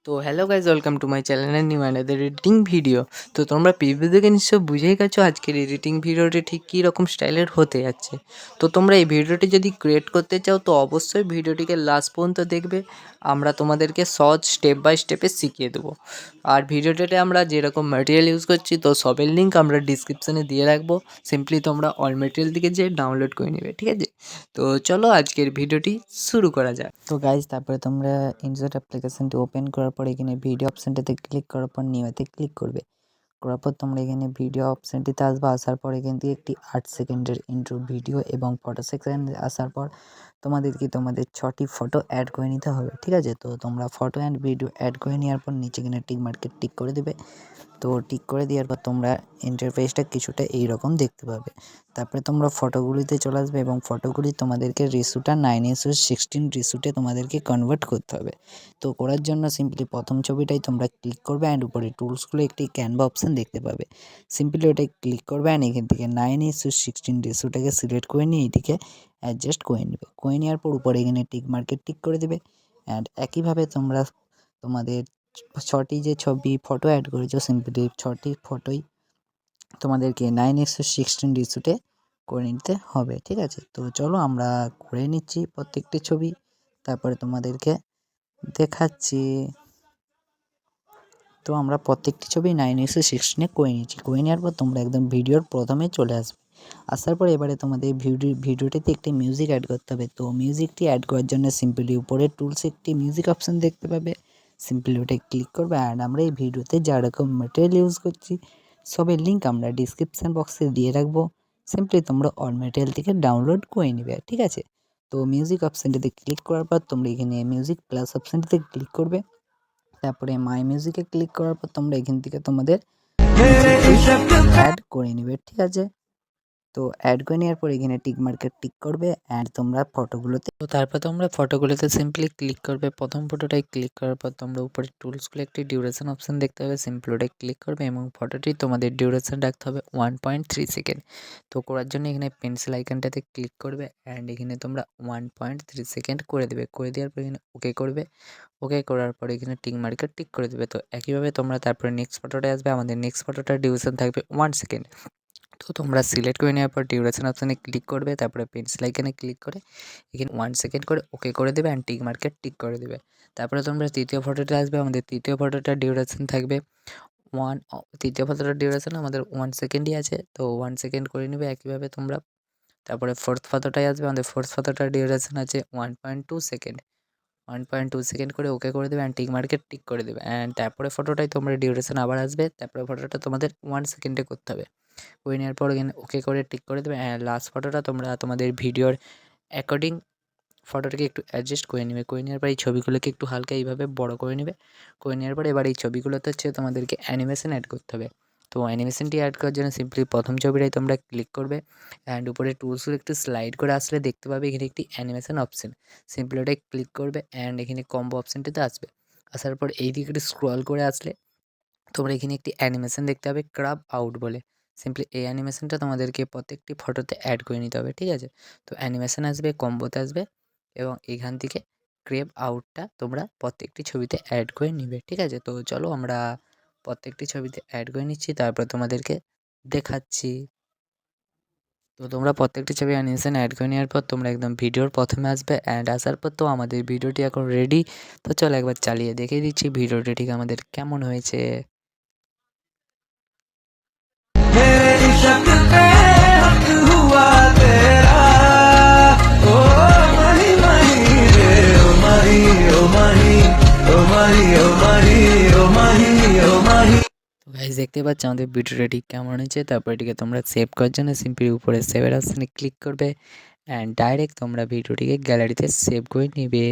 তো hello guys, welcome to my channel and new another editing video. তো তোমরা preview দেখে নিশ্চয় বুঝেই গেছো আজকের এডিটিং ভিডিওটি ঠিক কী রকম স্টাইলের হতে যাচ্ছে। তো তোমরা এই ভিডিওটি যদি ক্রিয়েট করতে চাও তো অবশ্যই ভিডিওটিকে লাস্ট পর্যন্ত দেখবে। আমরা তোমাদেরকে সহজ স্টেপ বাই স্টেপে শিখিয়ে দেবো। আর ভিডিওটাতে আমরা যেরকম ম্যাটেরিয়াল ইউজ করছি তো সবের লিঙ্ক আমরা ডিসক্রিপশানে দিয়ে রাখবো। সিম্পলি তোমরা অল ম্যাটেরিয়াল থেকে যেয়ে ডাউনলোড করে নেবে, ঠিক আছে? তো চলো আজকের ভিডিওটি শুরু করা যাক। তো গাইজ তারপরে তোমরা ইনসার্ট অ্যাপ্লিকেশনটি ওপেন করার পর এখানে ভিডিও অপশানটাতে ক্লিক করার পর নিউতে ক্লিক করবে। করার পর তোমরা এখানে ভিডিও অপশানটিতে আসবে। আসার পর এখান থেকে একটি 8 সেকেন্ডের ইন্ট্রো ভিডিও এবং ফটো সেকশন আসার পর তোমাদেরকে তোমাদের 6টি ফটো অ্যাড করে নিতে হবে, ঠিক আছে? তো তোমরা ফটো অ্যান্ড ভিডিও অ্যাড করে নেওয়ার পর নিচে এখানে টিক মার্কে টিক করে দেবে। তো টিক করে দেওয়ার পর তোমরা ইন্টারফেসটা কিছুটা এইরকম দেখতে পাবে। তারপরে তোমরা ফটোগুলিতে চলে আসবে এবং ফটোগুলি তোমাদেরকে রেসুটা 9:16 রেসুটে তোমাদেরকে কনভার্ট করতে হবে। তো করার জন্য সিম্পলি প্রথম ছবিটাই তোমরা ক্লিক করবে অ্যান্ড উপরে টুলসগুলো একটি ক্যানভা অপশান দেখতে পাবে। সিম্পলি ওটাই ক্লিক করবে অ্যান্ড এখান থেকে 9:16 রেসুটাকে সিলেক্ট করে নিয়ে এটিকে অ্যাডজাস্ট করে নেবে। করে নেওয়ার পর উপরে এখানে টিক মার্কে টিক করে দেবে। অ্যান্ড একইভাবে তোমরা তোমাদের 6টি যে ছবি ফটো অ্যাড করেছো সিম্পলি 6টি ফটোই তোমাদেরকে 9:16 রেসুটে করে নিতে হবে, ঠিক আছে? তো চলো আমরা করে নিচ্ছি প্রত্যেকটি ছবি, তারপরে তোমাদেরকে দেখাচ্ছি। তো আমরা প্রত্যেকটি ছবি 9:16 করে নিচ্ছি। করে নেওয়ার পর তোমরা একদম ভিডিওর প্রথমে চলে আসবে। আসার পর এবারে তোমাদের ভিডিওটিতে একটি মিউজিক অ্যাড করতে হবে। তো মিউজিকটি অ্যাড করার জন্য সিম্পলি উপরে টুলসে একটি মিউজিক অপশান দেখতে পাবে। সিম্পলি ওটায় ক্লিক করবে অ্যান্ড আমরা এই ভিডিওতে যা রকম ম্যাটেরিয়াল ইউজ করছি সবের লিঙ্ক আমরা ডিসক্রিপশান বক্সে দিয়ে রাখবো। সিম্পলি তোমরা অল ম্যাটেরিয়াল থেকে ডাউনলোড করে নেবে, ঠিক আছে? তো মিউজিক অপশানটিতে ক্লিক করার পর তোমরা এখানে মিউজিক প্লাস অপশানটিতে ক্লিক করবে। তারপরে মাই মিউজিকে ক্লিক করার পর তোমরা এখান থেকে তোমাদের অ্যাড করে নেবে, ঠিক আছে? তো অ্যাড করে নেওয়ার পর এখানে টিক মার্কে টিক করবে অ্যান্ড তোমরা ফটোগুলোতে তো তারপর তোমরা ফটোগুলোতে সিম্পলি ক্লিক করবে। প্রথম ফটোটাই ক্লিক করার পর তোমরা উপরে টুলসগুলো একটি ডিউরেশন অপশান দেখতে হবে। সিম্পলি ওটাই ক্লিক করবে এবং ফটোটি তোমাদের ডিউরেশন রাখতে হবে 1.3 সেকেন্ড। তো করার জন্য এখানে পেন্সিল আইকনটাতে ক্লিক করবে অ্যান্ড এখানে তোমরা 1.3 সেকেন্ড করে দেবে। করে দেওয়ার পর এখানে ওকে করবে। ওকে করার পর এখানে টিক মার্কে টিক করে দেবে। তো একইভাবে তোমরা তারপরে নেক্সট ফটোটায় আসবে। আমাদের নেক্সট ফটোটার ডিউরেশন থাকবে 1 সেকেন্ড। তো তোমরা সিলেক্ট করে নেওয়ার পর ডিউরেশন অপশানে ক্লিক করবে। তারপরে পেন্সিল আইকনে ক্লিক করে এখানে 1 সেকেন্ড করে ওকে করে দেবে অ্যান্ড টিক মার্কে টিক করে দেবে। তারপরে তোমরা তৃতীয় ফটোটা আসবে। আমাদের তৃতীয় ফটোটার ডিউরেশন থাকবে তৃতীয় ফটোটার ডিউরেশন আমাদের 1 সেকেন্ডই আছে। তো 1 সেকেন্ড করে নেবে একইভাবে তোমরা। তারপরে ফোর্থ ফটোটায় আসবে। আমাদের ফোর্থ ফটোটার ডিউরেশন আছে 1.2 সেকেন্ড। 1.2 সেকেন্ড করে ওকে করে দেবে অ্যান্ড টিক মার্কে টিক করে দেবে অ্যান্ড তারপরে ফটোটাই তোমরা ডিউরেশন আবার আসবে। তারপরে ফটোটা তোমাদের 1 সেকেন্ডে করতে হবে। করে নেওয়ার পর এখানে ওকে করে টিক করে দেবে অ্যান্ড লাস্ট ফটোটা তোমরা তোমাদের ভিডিওর অ্যাকর্ডিং ফটোটাকে একটু অ্যাডজাস্ট করে নেবে। করে নেওয়ার পর এই ছবিগুলোকে একটু হালকা এইভাবে বড় করে নেবে। করে নেওয়ার পর এবার এই ছবিগুলোতে হচ্ছে তোমাদেরকে অ্যানিমেশন অ্যাড করতে হবে। তো অ্যানিমেশনটি অ্যাড করার জন্য সিম্পলি প্রথম ছবিটাই তোমরা ক্লিক করবে অ্যান্ড উপরে টুলসগুলো একটু স্লাইড করে আসলে দেখতে পাবে এখানে একটি অ্যানিমেশন অপশান। সিম্পলি ওটাই ক্লিক করবে অ্যান্ড এখানে কম্বো অপশানটিতে আসবে। আসার পর এই দিকে একটু স্ক্রল করে আসলে তোমরা এখানে একটি অ্যানিমেশন দেখতে পাবে ক্রাব আউট বলে। সিম্পলি এই অ্যানিমেশনটা তোমাদেরকে প্রত্যেকটি ফটোতে অ্যাড করে নিতে হবে, ঠিক আছে? তো অ্যানিমেশন আসবে, কম্বোতে আসবে এবং এখান থেকে ক্রেভ আউটটা তোমরা প্রত্যেকটি ছবিতে অ্যাড করে নিবে, ঠিক আছে? তো চলো আমরা প্রত্যেকটি ছবিতে অ্যাড করে নিচ্ছি, তারপর তোমাদেরকে দেখাচ্ছি। তো তোমরা প্রত্যেকটি ছবি অ্যানিমেশন অ্যাড করে নেওয়ার পর তোমরা একদম ভিডিওর প্রথমে আসবে অ্যান্ড আসার পর তো আমাদের ভিডিওটি এখন রেডি। তো চলো একবার চালিয়ে দেখিয়ে দিচ্ছি ভিডিওটি ঠিক আমাদের কেমন হয়েছে। তো গাইস দেখতে পাচ্ছ আমাদের ভিডিওটা ঠিক কেমন হয়েছে। তারপর এটিকে তোমরা সেভ করার জন্য সিম্পলি উপরে সেভের অপশানে ক্লিক করবে অ্যান্ড ডাইরেক্ট তোমরা ভিডিওটিকে গ্যালারিতে সেভ করে নেবে।